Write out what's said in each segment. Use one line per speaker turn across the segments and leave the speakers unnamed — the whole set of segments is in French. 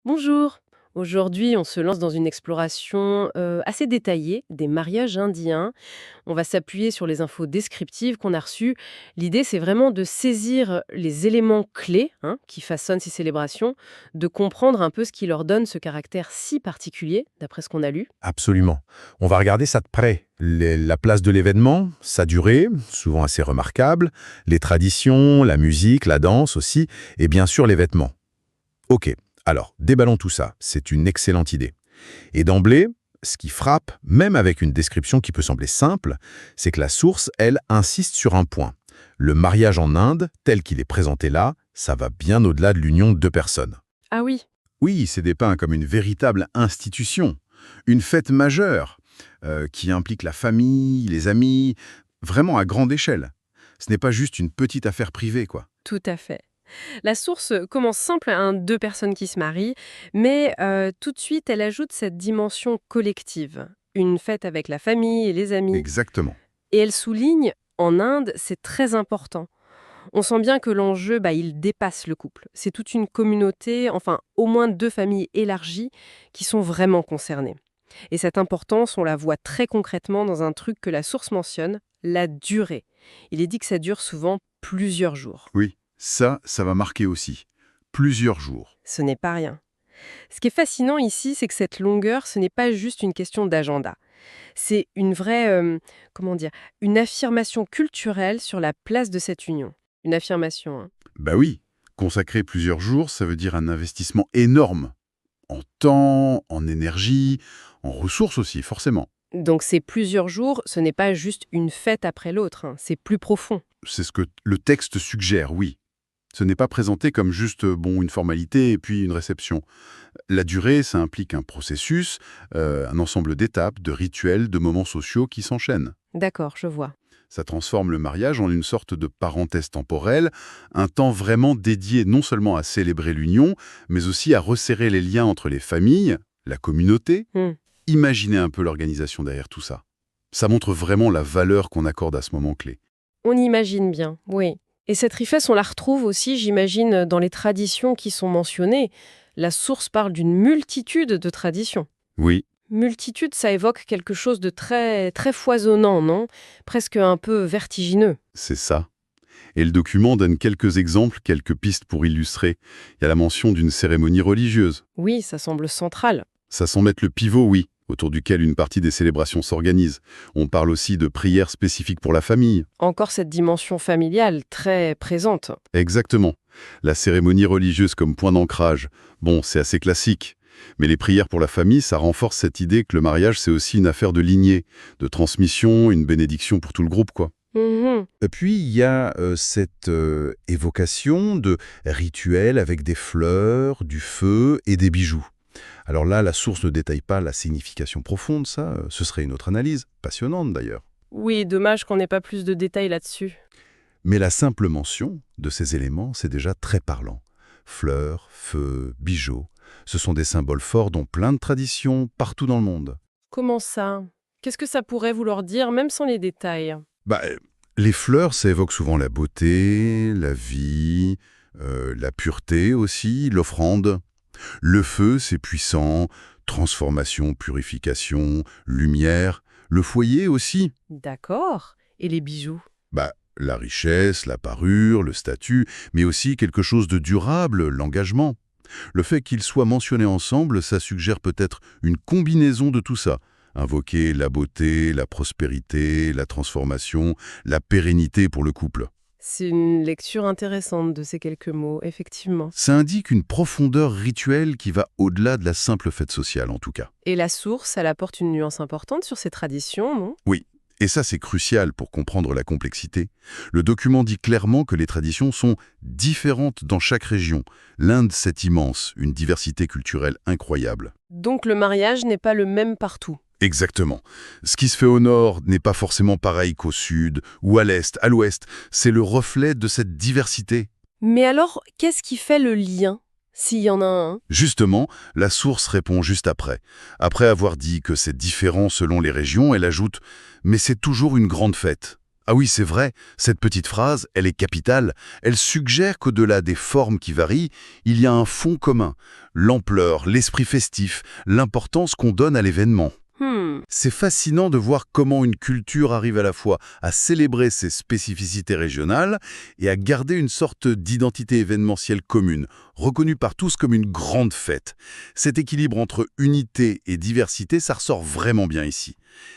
Bonjour. Aujourd'hui, on se lance dans une exploration assez détaillée des mariages indiens. On va s'appuyer sur les infos descriptives qu'on a reçues. L'idée, c'est vraiment de saisir les éléments clés qui façonnent ces célébrations, de comprendre un peu ce qui leur donne ce caractère si particulier, d'après ce qu'on a lu.
Absolument. On va regarder ça de près. La place de l'événement, sa durée, souvent assez remarquable, les traditions, la musique, la danse aussi, et bien sûr les vêtements. Ok, alors déballons tout ça, c'est une excellente idée. Et d'emblée, ce qui frappe, même avec une description qui peut sembler simple, c'est que la source, elle, insiste sur un point. Le mariage en Inde, tel qu'il est présenté là, ça va bien au-delà de l'union de deux personnes.
Ah oui.
Oui, c'est dépeint comme une véritable institution, une fête majeure qui implique la famille, les amis, vraiment à grande échelle. Ce n'est pas juste une petite affaire privée, quoi.
Tout à fait. La source commence simple, deux personnes qui se marient, mais tout de suite, elle ajoute cette dimension collective. Une fête avec la famille et les amis.
Exactement.
Et elle souligne, en Inde, c'est très important. On sent bien que l'enjeu, il dépasse le couple. C'est toute une communauté, enfin au moins deux familles élargies, qui sont vraiment concernées. Et cette importance, on la voit très concrètement dans un truc que la source mentionne, la durée. Il est dit que ça dure souvent plusieurs jours.
Oui, ça va marquer aussi. Plusieurs jours.
Ce n'est pas rien. Ce qui est fascinant ici, c'est que cette longueur, ce n'est pas juste une question d'agenda. C'est une vraie, comment dire, une affirmation culturelle sur la place de cette union. Une affirmation, hein.
Bah oui, consacrer plusieurs jours, ça veut dire un investissement énorme. En temps, en énergie, en ressources aussi, forcément.
Donc ces plusieurs jours, ce n'est pas juste une fête après l'autre, hein, c'est plus profond.
C'est ce que le texte suggère, oui. Ce n'est pas présenté comme juste une formalité et puis une réception. La durée, ça implique un processus, un ensemble d'étapes, de rituels, de moments sociaux qui s'enchaînent.
D'accord, je vois.
Ça transforme le mariage en une sorte de parenthèse temporelle, un temps vraiment dédié non seulement à célébrer l'union, mais aussi à resserrer les liens entre les familles, la communauté.
Hmm.
Imaginez un peu l'organisation derrière tout ça. Ça montre vraiment la valeur qu'on accorde à ce moment clé.
On imagine bien, oui. Et cette richesse, on la retrouve aussi, j'imagine, dans les traditions qui sont mentionnées. La source parle d'une multitude de traditions.
Oui,
Multitude, ça évoque quelque chose de très, très foisonnant, non? Presque un peu vertigineux.
c'est ça. Et le document donne quelques exemples, quelques pistes pour illustrer. Il y a la mention d'une cérémonie religieuse.
Oui, ça semble central.
Ça semble être le pivot, oui, autour duquel une partie des célébrations s'organise. On parle aussi de prières spécifiques pour la famille.
Encore cette dimension familiale très présente.
Exactement. La cérémonie religieuse comme point d'ancrage. Bon, c'est assez classique. Mais les prières pour la famille, ça renforce cette idée que le mariage, c'est aussi une affaire de lignée, de transmission, une bénédiction pour tout le groupe, quoi.
Mhm.
Et puis, il y a cette évocation de rituels avec des fleurs, du feu et des bijoux. Alors là, la source ne détaille pas la signification profonde, ça, ce serait une autre analyse, passionnante d'ailleurs.
Oui, dommage qu'on n'ait pas plus de détails là-dessus.
Mais la simple mention de ces éléments, c'est déjà très parlant. Fleurs, feu, bijoux, ce sont des symboles forts dont plein de traditions partout dans le monde.
Comment ça? Qu'est-ce que ça pourrait vouloir dire, même sans les détails?
Les fleurs, ça évoque souvent la beauté, la vie, la pureté aussi, l'offrande. Le feu, c'est puissant, transformation, purification, lumière. Le foyer aussi,
D'accord. Et les bijoux?
la richesse, la parure, le statut, mais aussi quelque chose de durable, l'engagement. Le fait qu'ils soient mentionnés ensemble, ça suggère peut-être une combinaison de tout ça. Invoquer la beauté, la prospérité, la transformation, la pérennité pour le couple.
C'est une lecture intéressante de ces quelques mots, effectivement.
Ça indique une profondeur rituelle qui va au-delà de la simple fête sociale, en tout cas.
Et la source, elle apporte une nuance importante sur ces traditions, non?
Oui, et ça c'est crucial pour comprendre la complexité. Le document dit clairement que les traditions sont différentes dans chaque région. L'Inde, c'est immense, une diversité culturelle incroyable.
Donc le mariage n'est pas le même partout.
Exactement. Ce qui se fait au nord n'est pas forcément pareil qu'au sud, ou à l'est, à l'ouest. C'est le reflet de cette diversité.
Mais alors, qu'est-ce qui fait le lien, s'il y en a un?
Justement, la source répond juste après. Après avoir dit que c'est différent selon les régions, elle ajoute « mais c'est toujours une grande fête ».
Ah oui, c'est vrai, cette petite phrase, elle est capitale. Elle suggère qu'au-delà des formes qui varient, il y a un fond commun, l'ampleur, l'esprit festif, l'importance qu'on donne à l'événement.
Hmm,
C'est fascinant de voir comment une culture arrive à la fois à célébrer ses spécificités régionales et à garder une sorte d'identité événementielle commune, reconnue par tous comme une grande fête. Cet équilibre entre unité et diversité, ça ressort vraiment bien ici.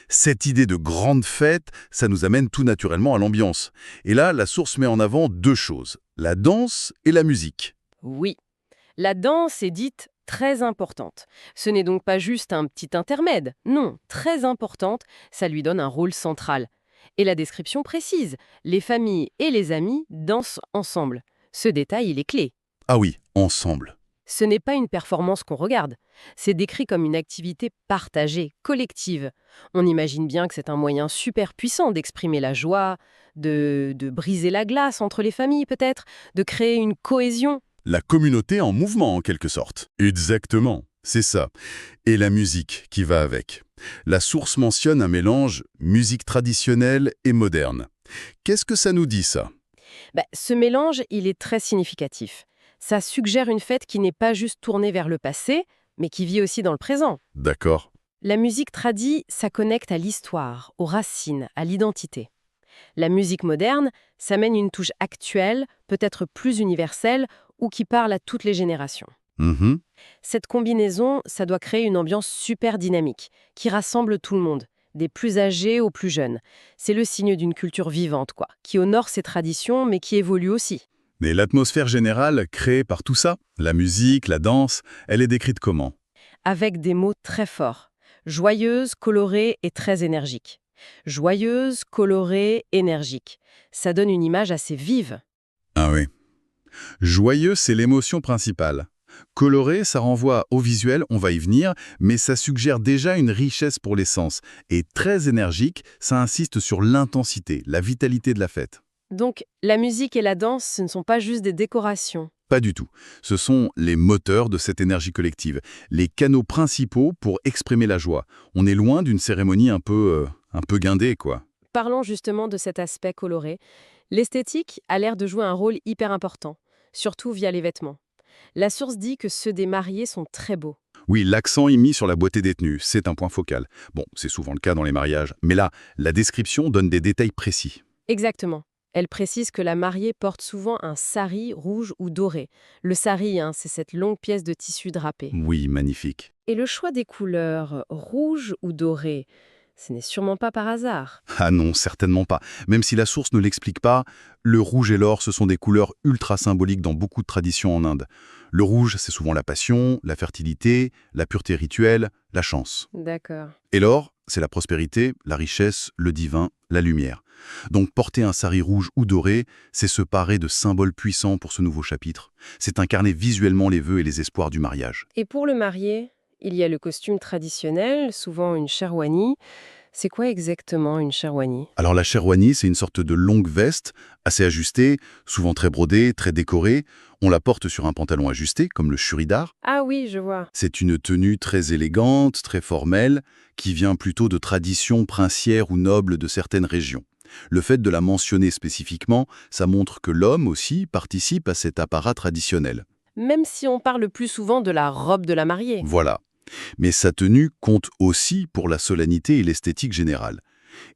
Cette idée de grande fête, ça nous amène tout naturellement à l'ambiance. Et là, la source met en avant deux choses, la danse et la musique.
oui. La danse est dite très importante. Ce n'est donc pas juste un petit intermède. Non, très importante, ça lui donne un rôle central. Et la description précise, les familles et les amis dansent ensemble. Ce détail, il est clé.
Ah oui, ensemble.
Ce n'est pas une performance qu'on regarde, c'est décrit comme une activité partagée, collective. On imagine bien que c'est un moyen super puissant d'exprimer la joie, de briser la glace entre les familles peut-être, de créer une cohésion.
La communauté en mouvement, en quelque sorte. Exactement, c'est ça. Et la musique qui va avec. La source mentionne un mélange musique traditionnelle et moderne. Qu'est-ce que ça nous dit, ça?
Ce mélange, il est très significatif. Ça suggère une fête qui n'est pas juste tournée vers le passé, mais qui vit aussi dans le présent.
D'accord.
La musique tradie, ça connecte à l'histoire, aux racines, à l'identité. La musique moderne, ça mène une touche actuelle, peut-être plus universelle, ou qui parle à toutes les générations.
Mhm.
Cette combinaison, ça doit créer une ambiance super dynamique, qui rassemble tout le monde, des plus âgés aux plus jeunes. C'est le signe d'une culture vivante, quoi, qui honore ses traditions, mais qui évolue aussi.
Mais l'atmosphère générale créée par tout ça, la musique, la danse, elle est décrite comment?
Avec des mots très forts. Joyeuse, colorée et très énergique. Joyeuse, colorée, énergique. Ça donne une image assez vive.
Ah oui. Joyeux, c'est l'émotion principale. Coloré, ça renvoie au visuel, on va y venir, mais ça suggère déjà une richesse pour les sens. Et très énergique, ça insiste sur l'intensité, la vitalité de la fête.
Donc, la musique et la danse, ce ne sont pas juste des décorations.
Pas du tout. Ce sont les moteurs de cette énergie collective, les canaux principaux pour exprimer la joie. On est loin d'une cérémonie un peu guindée, quoi.
Parlons justement de cet aspect coloré. L'esthétique a l'air de jouer un rôle hyper important, surtout via les vêtements. La source dit que ceux des mariés sont très beaux.
Oui, l'accent est mis sur la beauté des tenues, c'est un point focal. Bon, c'est souvent le cas dans les mariages, mais là, la description donne des détails précis.
Exactement. Elle précise que la mariée porte souvent un sari rouge ou doré. Le sari, c'est cette longue pièce de tissu drapé.
Oui, magnifique.
Et le choix des couleurs rouge ou doré, ce n'est sûrement pas par hasard.
Ah non, certainement pas. Même si la source ne l'explique pas, le rouge et l'or, ce sont des couleurs ultra symboliques dans beaucoup de traditions en Inde. Le rouge, c'est souvent la passion, la fertilité, la pureté rituelle, la chance.
D'accord.
Et l'or, c'est la prospérité, la richesse, le divin, la lumière. Donc porter un sari rouge ou doré, c'est se parer de symboles puissants pour ce nouveau chapitre. C'est incarner visuellement les vœux et les espoirs du mariage.
Et pour le marié, il y a le costume traditionnel, souvent une sherwani. C'est quoi exactement une sherwani?
Alors la sherwani, c'est une sorte de longue veste, assez ajustée, souvent très brodée, très décorée. On la porte sur un pantalon ajusté, comme le churidar.
Ah oui, je vois.
C'est une tenue très élégante, très formelle, qui vient plutôt de traditions princières ou nobles de certaines régions. Le fait de la mentionner spécifiquement, ça montre que l'homme aussi participe à cet apparat traditionnel.
Même si on parle plus souvent de la robe de la mariée.
Voilà. Mais sa tenue compte aussi pour la solennité et l'esthétique générale.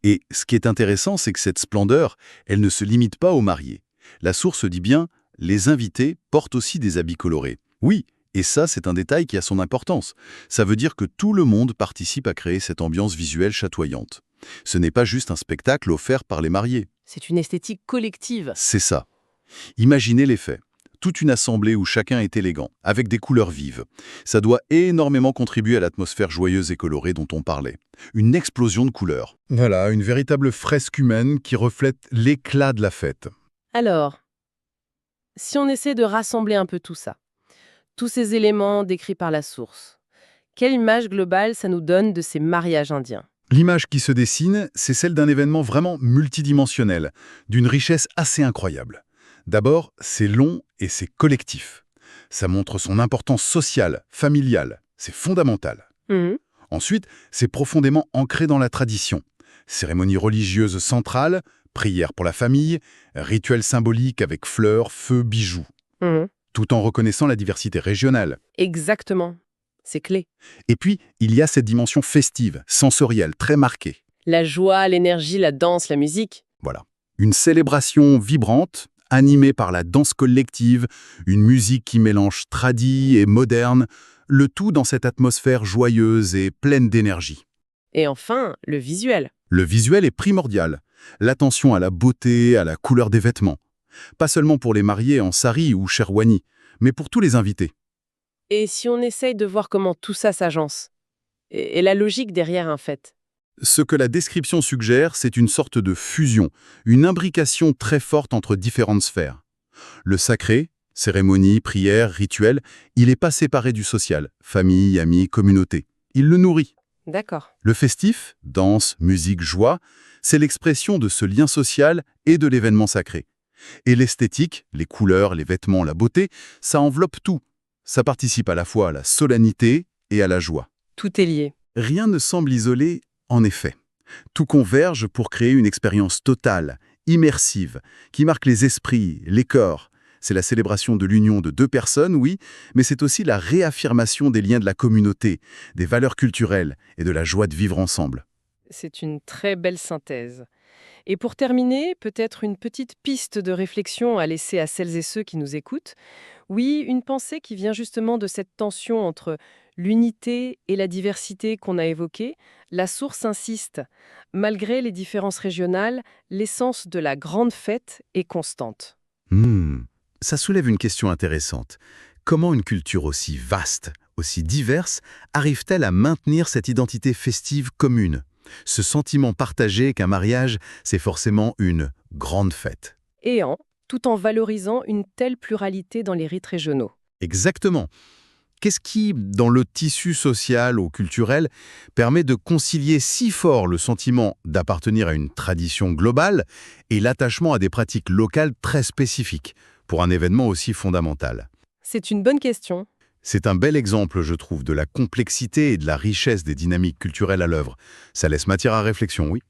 Et ce qui est intéressant, c'est que cette splendeur, elle ne se limite pas aux mariés. La source dit bien, les invités portent aussi des habits colorés. Oui, et ça, c'est un détail qui a son importance. Ça veut dire que tout le monde participe à créer cette ambiance visuelle chatoyante. Ce n'est pas juste un spectacle offert par les mariés.
C'est une esthétique collective.
C'est ça. Imaginez l'effet. Toute une assemblée où chacun est élégant, avec des couleurs vives. Ça doit énormément contribuer à l'atmosphère joyeuse et colorée dont on parlait. Une explosion de couleurs. Voilà, une véritable fresque humaine qui reflète l'éclat de la fête.
Alors, si on essaie de rassembler un peu tout ça, tous ces éléments décrits par la source, quelle image globale ça nous donne de ces mariages indiens?
L'image qui se dessine, c'est celle d'un événement vraiment multidimensionnel, d'une richesse assez incroyable. D'abord, c'est long et c'est collectif. Ça montre son importance sociale, familiale. C'est fondamental.
Mhm.
Ensuite, c'est profondément ancré dans la tradition. Cérémonie religieuse centrale, Prière pour la famille, rituels symboliques avec fleurs, feux, bijoux,
Mhm.
tout en reconnaissant la diversité régionale.
Exactement. C'est clé.
Et puis, il y a cette dimension festive, sensorielle, très marquée.
La joie, l'énergie, la danse, la musique.
Voilà. Une célébration vibrante, animée par la danse collective, une musique qui mélange tradi et moderne, le tout dans cette atmosphère joyeuse et pleine d'énergie.
Et enfin, le visuel.
Le visuel est primordial. L'attention à la beauté, à la couleur des vêtements. Pas seulement pour les mariés en sari ou sherwani, mais pour tous les invités.
Et si on essaye de voir comment tout ça s'agence et la logique derrière un fait.
Ce que la description suggère, c'est une sorte de fusion, une imbrication très forte entre différentes sphères. Le sacré, cérémonie, prière, rituel, il n'est pas séparé du social, famille, amis, communauté. Il le nourrit.
D'accord.
Le festif, danse, musique, joie, c'est l'expression de ce lien social et de l'événement sacré. Et l'esthétique, les couleurs, les vêtements, la beauté, ça enveloppe tout. Ça participe à la fois à la solennité et à la joie.
Tout est lié.
Rien ne semble isolé, en effet. Tout converge pour créer une expérience totale, immersive, qui marque les esprits, les corps. C'est la célébration de l'union de deux personnes, oui, mais c'est aussi la réaffirmation des liens de la communauté, des valeurs culturelles et de la joie de vivre ensemble.
C'est une très belle synthèse. Et pour terminer, peut-être une petite piste de réflexion à laisser à celles et ceux qui nous écoutent. Oui, une pensée qui vient justement de cette tension entre l'unité et la diversité qu'on a évoquée. La source insiste. Malgré les différences régionales, l'essence de la grande fête est constante.
Ça soulève une question intéressante. Comment une culture aussi vaste, aussi diverse, arrive-t-elle à maintenir cette identité festive commune ? Ce sentiment partagé qu'un mariage, c'est forcément une grande fête.
Tout en valorisant une telle pluralité dans les rites régionaux.
Exactement. Qu'est-ce qui, dans le tissu social ou culturel, permet de concilier si fort le sentiment d'appartenir à une tradition globale et l'attachement à des pratiques locales très spécifiques pour un événement aussi fondamental ?
C'est une bonne question.
C'est un bel exemple, je trouve, de la complexité et de la richesse des dynamiques culturelles à l'œuvre. Ça laisse matière à réflexion, oui.